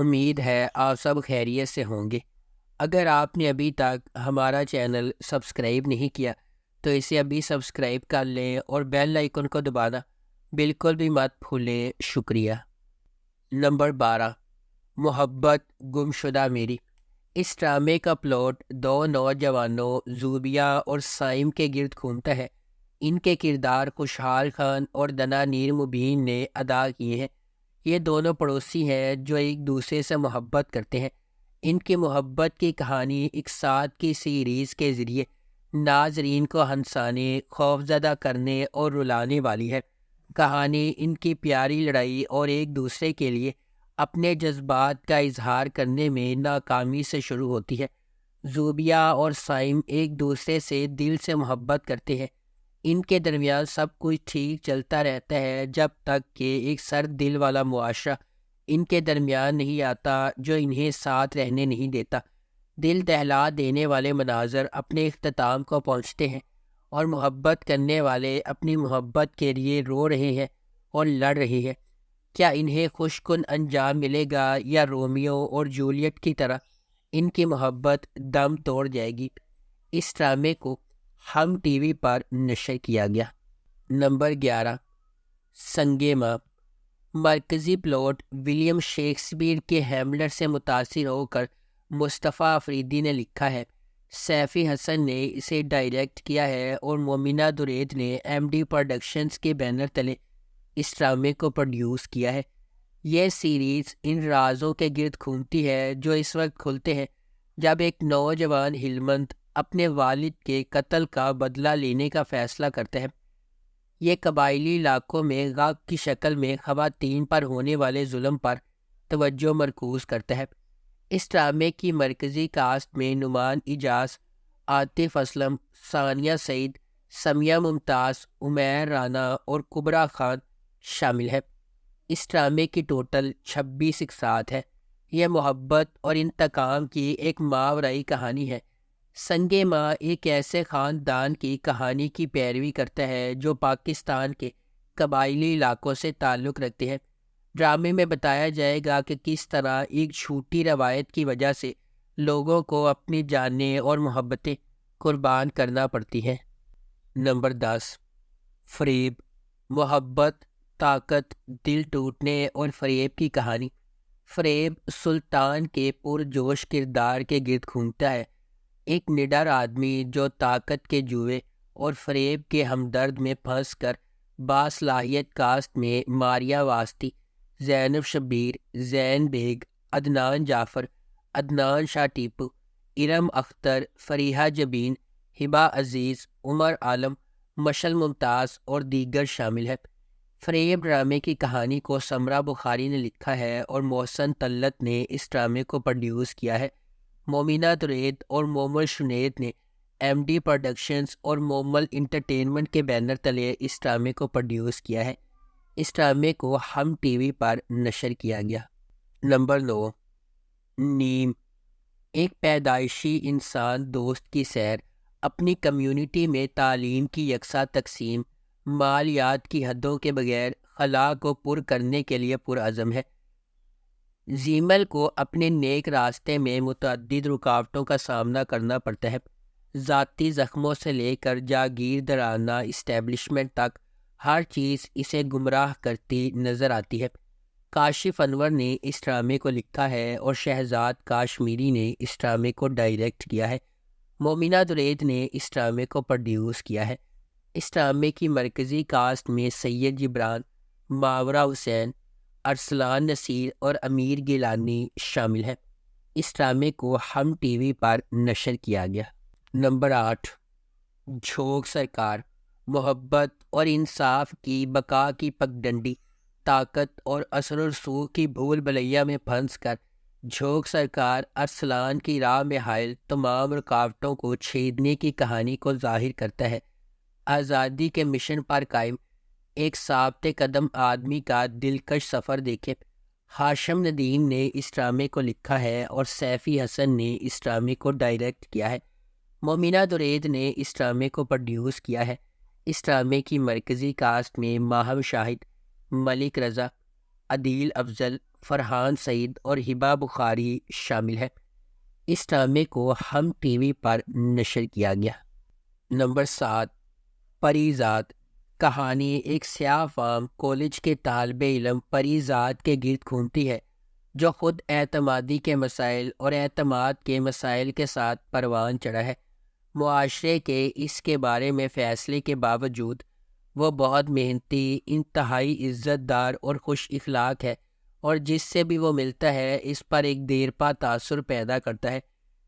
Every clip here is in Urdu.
امید ہے آپ سب خیریت سے ہوں گے۔ اگر آپ نے ابھی تک ہمارا چینل سبسکرائب نہیں کیا تو اسے ابھی سبسکرائب کر لیں اور بیل آئیکن کو دبانا بالکل بھی مت بھولیں۔ شکریہ۔ نمبر 12، محبت گمشدہ میری۔ اس ڈرامے کا پلاٹ دو نوجوانوں زوبیہ اور سائم کے گرد گھومتا ہے۔ ان کے کردار خوشحال خان اور دنا نیر مبین نے ادا کیے ہیں۔ یہ دونوں پڑوسی ہیں جو ایک دوسرے سے محبت کرتے ہیں۔ ان کی محبت کی کہانی ایک ساتھ کی سیریز کے ذریعے ناظرین کو ہنسانے، خوفزدہ کرنے اور رلانے والی ہے۔ کہانی ان کی پیاری لڑائی اور ایک دوسرے کے لیے اپنے جذبات کا اظہار کرنے میں ناکامی سے شروع ہوتی ہے۔ زوبیہ اور سائم ایک دوسرے سے دل سے محبت کرتے ہیں۔ ان کے درمیان سب کچھ ٹھیک چلتا رہتا ہے جب تک کہ ایک سرد دل والا معاشرہ ان کے درمیان نہیں آتا جو انہیں ساتھ رہنے نہیں دیتا۔ دل دہلا دینے والے مناظر اپنے اختتام کو پہنچتے ہیں اور محبت کرنے والے اپنی محبت کے لیے رو رہے ہیں اور لڑ رہے ہیں۔ کیا انہیں خوش کن انجام ملے گا یا رومیو اور جولیٹ کی طرح ان کی محبت دم توڑ جائے گی؟ اس ڈرامے کو ہم ٹی وی پر نشر کیا گیا۔ نمبر 11، سنگ ماں۔ مرکزی پلاٹ ولیم شیکسپیئر کے ہیملٹ سے متاثر ہو کر مصطفیٰ افریدی نے لکھا ہے۔ سیفی حسن نے اسے ڈائریکٹ کیا ہے اور مومنہ درید نے ایم ڈی پروڈکشنز کے بینر تلے اس ڈرامے کو پروڈیوس کیا ہے۔ یہ سیریز ان رازوں کے گرد گھومتی ہے جو اس وقت کھلتے ہیں جب ایک نوجوان ہلمند اپنے والد کے قتل کا بدلہ لینے کا فیصلہ کرتا ہے۔ یہ قبائلی علاقوں میں غاب کی شکل میں خواتین پر ہونے والے ظلم پر توجہ مرکوز کرتا ہے۔ اس ڈرامے کی مرکزی کاسٹ میں نعمان اجاز، عاطف اسلم، ثانیہ سعید، سمیہ ممتاز، عمیر رانا اور کبریٰ خان شامل ہے۔ اس ڈرامے کی ٹوٹل 26 اقساط ہے۔ یہ محبت اور انتقام کی ایک ماورائی کہانی ہے۔ سنگ ماں ایک ایسے خاندان کی کہانی کی پیروی کرتا ہے جو پاکستان کے قبائلی علاقوں سے تعلق رکھتے ہیں۔ ڈرامے میں بتایا جائے گا کہ کس طرح ایک جھوٹی روایت کی وجہ سے لوگوں کو اپنی جانیں اور محبتیں قربان کرنا پڑتی ہیں۔ نمبر 10، فریب۔ محبت، طاقت، دل ٹوٹنے اور فریب کی کہانی۔ فریب سلطان کے پرجوش کردار کے گرد گھومتا ہے۔ ایک نڈر آدمی جو طاقت کے جوئے اور فریب کے ہمدرد میں پھنس کر باصلاحیت کاسٹ میں ماریہ واسطی، زینب شبیر، زین بیگ، عدنان جعفر، عدنان شاہ ٹیپو، ارم اختر، فریحہ جبین، ہبہ عزیز، عمر عالم، مشل ممتاز اور دیگر شامل ہے۔ فریب ڈرامے کی کہانی کو سمرہ بخاری نے لکھا ہے اور محسن طلعت نے اس ڈرامے کو پروڈیوس کیا ہے۔ مومنہ درید اور مومل شنید نے ایم ڈی پروڈکشنز اور مومل انٹرٹینمنٹ کے بینر تلے اس ڈرامے کو پروڈیوس کیا ہے۔ اس ڈرامے کو ہم ٹی وی پر نشر کیا گیا۔ نمبر 9، نیم۔ ایک پیدائشی انسان دوست کی سیر اپنی کمیونٹی میں تعلیم کی یکساں تقسیم، مالیات کی حدوں کے بغیر خلا کو پر کرنے کے لیے پرعزم ہے۔ زیمل کو اپنے نیک راستے میں متعدد رکاوٹوں کا سامنا کرنا پڑتا ہے۔ ذاتی زخموں سے لے کر جاگیردارانہ اسٹیبلشمنٹ تک ہر چیز اسے گمراہ کرتی نظر آتی ہے۔ کاشف انور نے اس ڈرامے کو لکھا ہے اور شہزاد کاشمیری نے اس ڈرامے کو ڈائریکٹ کیا ہے۔ مومنہ درید نے اس ڈرامے کو پروڈیوس کیا ہے۔ اس ڈرامے کی مرکزی کاسٹ میں سید جبران، ماورا حسین، ارسلان نصیر اور امیر گیلانی شامل ہیں۔ اس ڈرامے کو ہم ٹی وی پر نشر کیا گیا۔ نمبر 8، جھوک سرکار۔ محبت اور انصاف کی بقا کی پگڈنڈی، طاقت اور اثر و رسوخ کی بھول بھلیا میں پھنس کر جھوک سرکار ارسلان کی راہ میں حائل تمام رکاوٹوں کو چھیدنے کی کہانی کو ظاہر کرتا ہے۔ آزادی کے مشن پر قائم ایک ثابت قدم آدمی کا دلکش سفر دیکھے۔ ہاشم ندیم نے اس ڈرامے کو لکھا ہے اور سیفی حسن نے اس ڈرامے کو ڈائریکٹ کیا ہے۔ مومنہ درید نے اس ڈرامے کو پروڈیوس کیا ہے۔ اس ڈرامے کی مرکزی کاسٹ میں ماہم شاہد، ملک رضا، عدیل افضل، فرحان سعید اور ہبہ بخاری شامل ہیں۔ اس ڈرامے کو ہم ٹی وی پر نشر کیا گیا۔ نمبر 7، پری ذات۔ کہانی ایک سیاہ فام کالج کے طالب علم پری ذات کے گرد گھومتی ہے، جو خود اعتمادی کے مسائل اور اعتماد کے مسائل کے ساتھ پروان چڑھا ہے۔ معاشرے کے اس کے بارے میں فیصلے کے باوجود وہ بہت محنتی، انتہائی عزت دار اور خوش اخلاق ہے، اور جس سے بھی وہ ملتا ہے اس پر ایک دیرپا تاثر پیدا کرتا ہے۔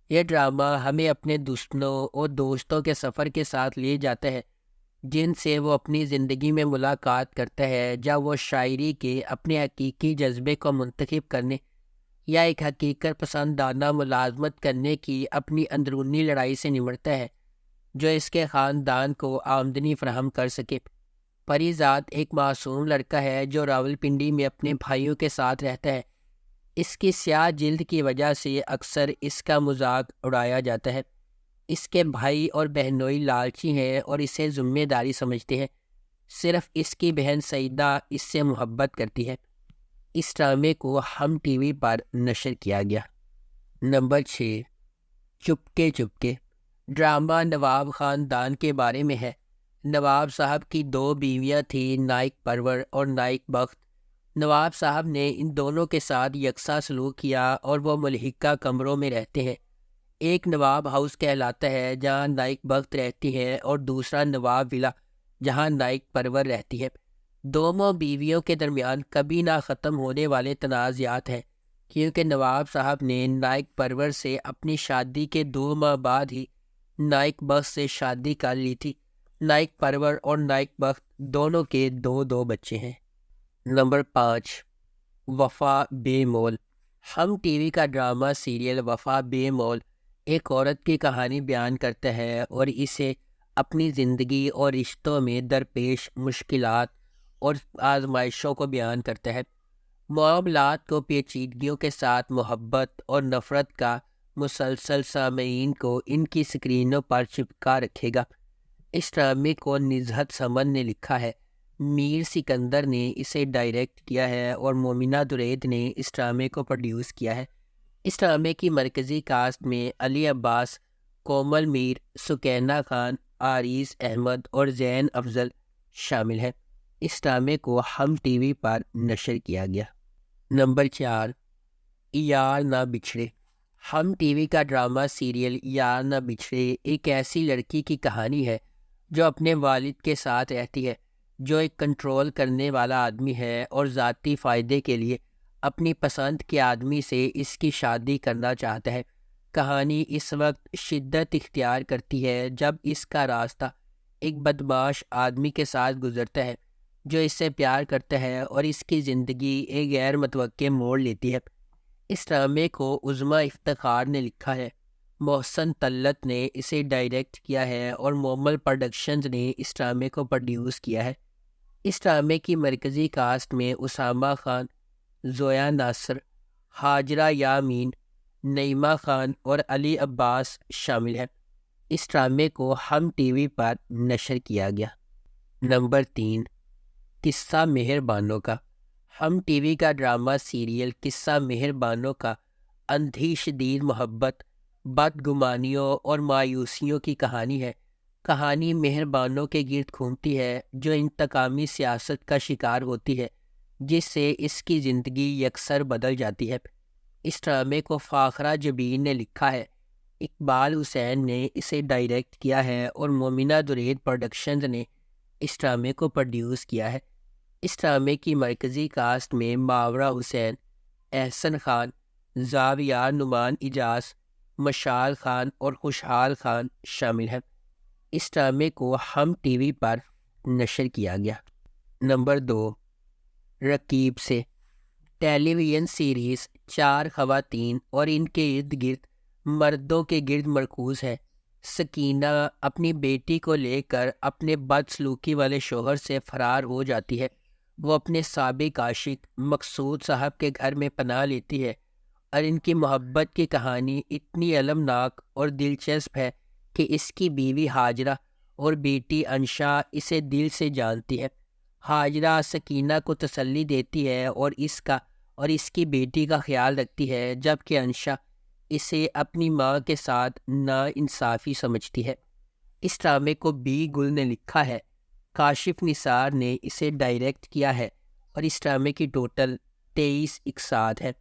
یہ ڈرامہ ہمیں اپنے دشمنوں اور دوستوں کے سفر کے ساتھ لے جاتا ہے، جن سے وہ اپنی زندگی میں ملاقات کرتا ہے، جب وہ شاعری کے اپنے حقیقی جذبے کو منتخب کرنے یا ایک حقیقت پسندانہ ملازمت کرنے کی اپنی اندرونی لڑائی سے نمٹتا ہے، جو اس کے خاندان کو آمدنی فراہم کر سکے۔ پری ذات ایک معصوم لڑکا ہے جو راولپنڈی میں اپنے بھائیوں کے ساتھ رہتا ہے۔ اس کی سیاہ جلد کی وجہ سے اکثر اس کا مذاق اڑایا جاتا ہے۔ اس کے بھائی اور بہنوئی لالچی ہیں اور اسے ذمہ داری سمجھتے ہیں۔ صرف اس کی بہن سعیدہ اس سے محبت کرتی ہے۔ اس ڈرامے کو ہم ٹی وی پر نشر کیا گیا۔ نمبر 6، چپکے چپکے۔ ڈرامہ نواب خاندان کے بارے میں ہے۔ نواب صاحب کی 2 بیویاں تھیں، نائک پرور اور نائک بخت۔ نواب صاحب نے ان دونوں کے ساتھ یکساں سلوک کیا اور وہ ملحقہ کمروں میں رہتے ہیں۔ ایک نواب ہاؤس کہلاتا ہے جہاں نائک بخت رہتی ہے، اور دوسرا نواب ولا جہاں نائک پرور رہتی ہے۔ دونوں بیویوں کے درمیان کبھی نہ ختم ہونے والے تنازعات ہیں، کیونکہ نواب صاحب نے نائک پرور سے اپنی شادی کے 2 ماہ بعد ہی نائک بخت سے شادی کر لی تھی۔ نائک پرور اور نائک بخت دونوں کے 2 بچے ہیں۔ نمبر 5، وفا بے مول۔ ہم ٹی وی کا ڈرامہ سیریل وفا بے مول ایک عورت کی کہانی بیان کرتا ہے اور اسے اپنی زندگی اور رشتوں میں درپیش مشکلات اور آزمائشوں کو بیان کرتا ہے۔ معاملات کو پیچیدگیوں کے ساتھ محبت اور نفرت کا مسلسل سامعین کو ان کی سکرینوں پر چپکا رکھے گا۔ اس ڈرامے کو نزہت سمن نے لکھا ہے، میر سکندر نے اسے ڈائریکٹ کیا ہے اور مومنہ درید نے اس ڈرامے کو پروڈیوس کیا ہے۔ اس ڈرامے کی مرکزی کاسٹ میں علی عباس، کومل میر، سکینہ خان، عارض احمد اور زین افضل شامل ہیں۔ اس ڈرامے کو ہم ٹی وی پر نشر کیا گیا۔ نمبر 4، یار نہ بچھڑے۔ ہم ٹی وی کا ڈرامہ سیریل یار نہ بچھڑے ایک ایسی لڑکی کی کہانی ہے جو اپنے والد کے ساتھ رہتی ہے، جو ایک کنٹرول کرنے والا آدمی ہے اور ذاتی فائدے کے لیے اپنی پسند کے آدمی سے اس کی شادی کرنا چاہتا ہے۔ کہانی اس وقت شدت اختیار کرتی ہے جب اس کا راستہ ایک بدمعاش آدمی کے ساتھ گزرتا ہے جو اس سے پیار کرتا ہے، اور اس کی زندگی ایک غیر متوقع موڑ لیتی ہے۔ اس ڈرامے کو عظمیٰ افتخار نے لکھا ہے، محسن طلعت نے اسے ڈائریکٹ کیا ہے اور مومل پروڈکشنز نے اس ڈرامے کو پروڈیوس کیا ہے۔ اس ڈرامے کی مرکزی کاسٹ میں اسامہ خان، زویا ناصر، ہاجرہ یامین، نعیمہ خان اور علی عباس شامل ہیں۔ اس ڈرامے کو ہم ٹی وی پر نشر کیا گیا۔ نمبر 3، قصہ مہر بانو کا۔ ہم ٹی وی کا ڈرامہ سیریل قصہ مہر بانو کا اندھی شدید محبت، بدگمانیوں اور مایوسیوں کی کہانی ہے۔ کہانی مہر بانو کے گرد گھومتی ہے جو انتقامی سیاست کا شکار ہوتی ہے، جس سے اس کی زندگی یکسر بدل جاتی ہے۔ اس ڈرامے کو فاخرہ جبین نے لکھا ہے، اقبال حسین نے اسے ڈائریکٹ کیا ہے اور مومنہ درید پروڈکشنز نے اس ڈرامے کو پروڈیوس کیا ہے۔ اس ڈرامے کی مرکزی کاسٹ میں ماورا حسین، احسن خان، زاویہ نعمان اجاز، مشال خان اور خوشحال خان شامل ہیں۔ اس ڈرامے کو ہم ٹی وی پر نشر کیا گیا۔ نمبر 2، رقیب سے۔ ٹیلی ویژن سیریز 4 خواتین اور ان کے ارد گرد مردوں کے گرد مرکوز ہے۔ سکینہ اپنی بیٹی کو لے کر اپنے بدسلوکی والے شوہر سے فرار ہو جاتی ہے۔ وہ اپنے سابق عاشق مقصود صاحب کے گھر میں پناہ لیتی ہے، اور ان کی محبت کی کہانی اتنی المناک اور دلچسپ ہے کہ اس کی بیوی ہاجرہ اور بیٹی انشا اسے دل سے جانتی ہے۔ ہاجرہ سکینہ کو تسلی دیتی ہے اور اس کا اور اس کی بیٹی کا خیال رکھتی ہے، جبکہ انشا اسے اپنی ماں کے ساتھ ناانصافی سمجھتی ہے۔ اس ڈرامے کو بی گل نے لکھا ہے، کاشف نثار نے اسے ڈائریکٹ کیا ہے اور اس ڈرامے کی ٹوٹل 23 اقساط ہے۔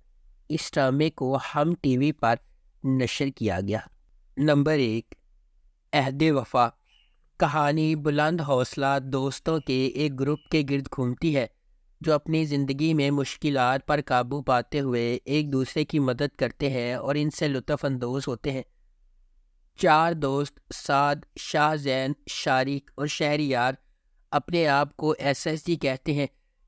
اس ڈرامے کو ہم ٹی وی پر نشر کیا گیا۔ نمبر 1، عہد وفا۔ کہانی بلند حوصلہ دوستوں کے ایک گروپ کے گرد گھومتی ہے جو اپنی زندگی میں مشکلات پر قابو پاتے ہوئے ایک دوسرے کی مدد کرتے ہیں اور ان سے لطف اندوز ہوتے ہیں۔ 4 دوست سعد، شاہ زین، شارق اور شہریار اپنے آپ کو SSG کہتے ہیں۔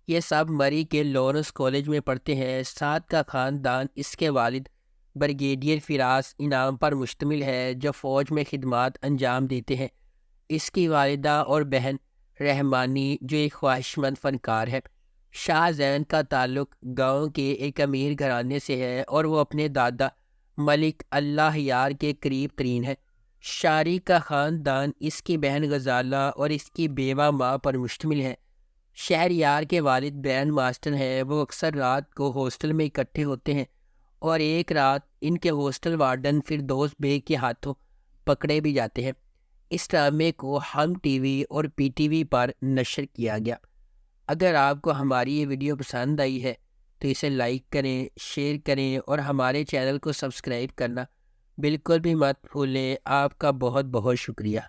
یہ سب مری کے لارنس کالج میں پڑھتے ہیں۔ سعد کا خاندان اس کے والد بریگیڈیئر فراز انعام پر مشتمل ہے جو فوج میں خدمات انجام دیتے ہیں۔ اس کی والدہ اور بہن رحمانی جو ایک خواہش مند فنکار ہے۔ شاہ زین کا تعلق گاؤں کے ایک امیر گھرانے سے ہے اور وہ اپنے دادا ملک اللہ یار کے قریب ترین ہے۔ شارق کا خاندان اس کی بہن غزالہ اور اس کی بیوہ ماں پر مشتمل ہے۔ شہریار کے والد بینڈ ماسٹر ہیں۔ وہ اکثر رات کو ہاسٹل میں اکٹھے ہوتے ہیں اور ایک رات ان کے ہاسٹل وارڈن فردوس بیگ کے ہاتھوں پکڑے بھی جاتے ہیں۔ اس ڈرامے کو ہم ٹی وی اور PTV پر نشر کیا گیا۔ اگر آپ کو ہماری یہ ویڈیو پسند آئی ہے تو اسے لائک کریں، شیئر کریں اور ہمارے چینل کو سبسکرائب کرنا بالکل بھی مت بھولیں۔ آپ کا بہت بہت شکریہ۔